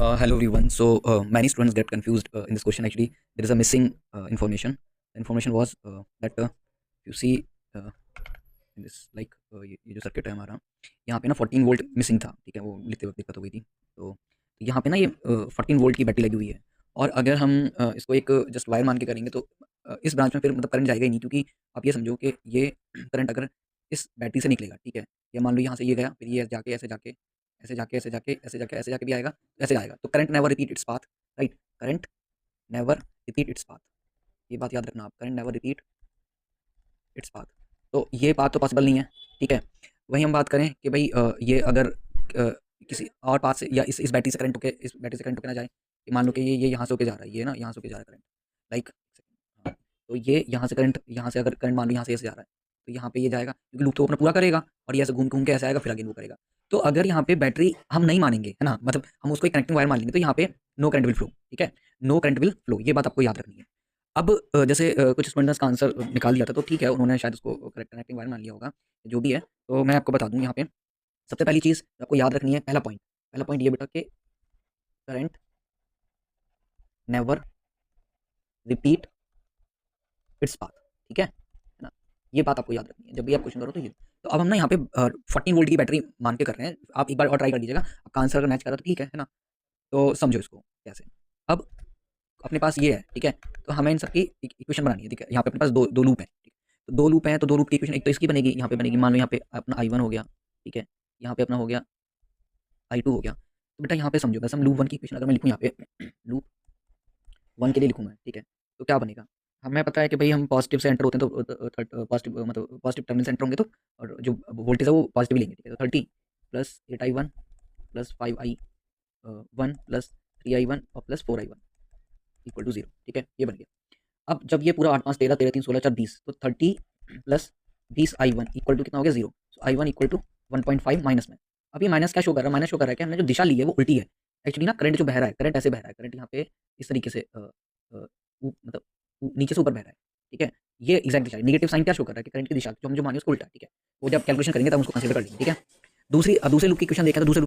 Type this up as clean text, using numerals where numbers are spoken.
Hello everyone. So many students get confused in this question. Actually, there is a missing information. The information was that you see in this ये जो circuit है हमारा, यहाँ पे ना 14 volt missing था, ठीक है, वो लिखते वक्त दिक्कत हो गई थी। तो यहाँ पे ना ये 14 वोल्ट की बैटरी लगी हुई है, और अगर हम इसको एक जस्ट वायर मान के करेंगे तो इस ब्रांच में फिर मतलब करंट जाएगा ही नहीं, क्योंकि आप ये समझो कि ये करंट अगर इस बैटरी से निकलेगा, ठीक है, या मान लो यहाँ से ये गया, फिर ये जाके ऐसे जाके ऐसे जाके ऐसे जाके ऐसे जाके ऐसे जाके भी आएगा, ऐसे आएगा, तो current never repeat its path, right. Current never repeat its path, ये बात याद रखना आप, current never repeat its path. तो ये पाथ तो पॉसिबल नहीं है, ठीक है। वहीं हम बात करें कि भाई ये अगर किसी और पाथ से या इस बैटरी से करंट होके इस बैटरी से करंट होके ना जाए, कि मान लो कि ये यहाँ से होके जा रहा है, ये ना यहाँ से होके जा रहा है करंट, लाइक, हाँ, तो ये यहाँ से करंट, यहाँ से अगर करंट मान लो यहाँ से ऐसे जा रहा है, तो यहाँ पे ये जाएगा, क्योंकि लूप तो अपना पूरा करेगा, और ये ऐसे घूम घूम के ऐसे आएगा, फिर अगेन वो करेगा। तो अगर यहाँ पे बैटरी हम नहीं मानेंगे, है ना, मतलब हम उसको एक कनेक्टिंग वायर मान लेंगे, तो यहाँ पे नो करंट विल फ्लो, ठीक है, नो करंट विल फ्लो, ये बात आपको याद रखनी है। अब जैसे कुछ स्टूडेंट्स का आंसर निकाल दिया था, तो ठीक है, उन्होंने शायद उसको करेक्ट कनेक्टिंग वायर मान लिया होगा, जो भी है। तो मैं आपको बता दूं, यहाँ पे सबसे पहली चीज़ आपको याद रखनी है, पहला पॉइंट ये बेटा कि current never repeat its path, ठीक है ना, ये बात आपको याद रखनी है जब भी आप क्वेश्चन करो तो ये। तो अब हम ना यहाँ पे 14 वोल्ट की बैटरी मान के कर रहे हैं, आप एक बार और ट्राई कर लीजिएगा, आपका आंसर अगर मैच कर रहा तो ठीक है ना। तो समझो इसको कैसे। अब अपने पास ये है, ठीक है, तो हमें इन सबकी इक्वेशन बनानी है, ठीक है। यहाँ पे अपने पास दो दो लूप है, ठीक है, तो दो लूप हैं, तो दो लूप की इक्वेशन एक तो इसकी बनेगी, यहाँ पे बनेगी, मान लो यहाँ पे अपना I1 हो गया, ठीक है, यहाँ पे अपना हो गया I2 हो गया। तो बेटा यहाँ पे समझो, बस हम लूप 1 की इक्वेशन अगर मैं लिखूँ यहाँ पे लूप 1 के लिए लिखूँ मैं, ठीक है, तो क्या बनेगा, हमें पता है कि भाई हम पॉजिटिव से एंटर होते हैं, तो पॉजिटिव मतलब पॉजिटिव टर्मिनल से एंटर होंगे, तो और जो वोल्टेज है वो पॉजिटिव लेंगे, ठीक है। तो 30 plus 8I1 plus 5I1 plus 3I1 और प्लस 4I1 इक्वल टू 0, ठीक है, ये बन गया। अब जब ये पूरा 8 5 13 13 3 16 4 20, तो 30 प्लस 20I1 इक्वल टू कितना हो गया 0। सो I1 इक्वल टू 1.5 माइनस में। अब ये माइनस क्या शो कर रहा है, माइनस शो कर रहा है कि हमने जो दिशा ली है वो उल्टी है। एक्चुअली ना करंट जो बह रहा है, करंट ऐसे बह रहा है, करंट यहाँ पे इस तरीके से मतलब नीचे से ऊपर बह रहा है, ठीक है। ये एग्जैक्ट दिशा है। नेगेटिव साइन क्या शो कर रहा है कि करंट की दिशा जो हम जो मानिए उसको उल्टा है, ठीक है। वो जब कैलकुलेशन करेंगे तब उसको कंसीडर कर लेंगे, ठीक है। दूसरे लूप की क्वेश्चन देखें तो दूसरे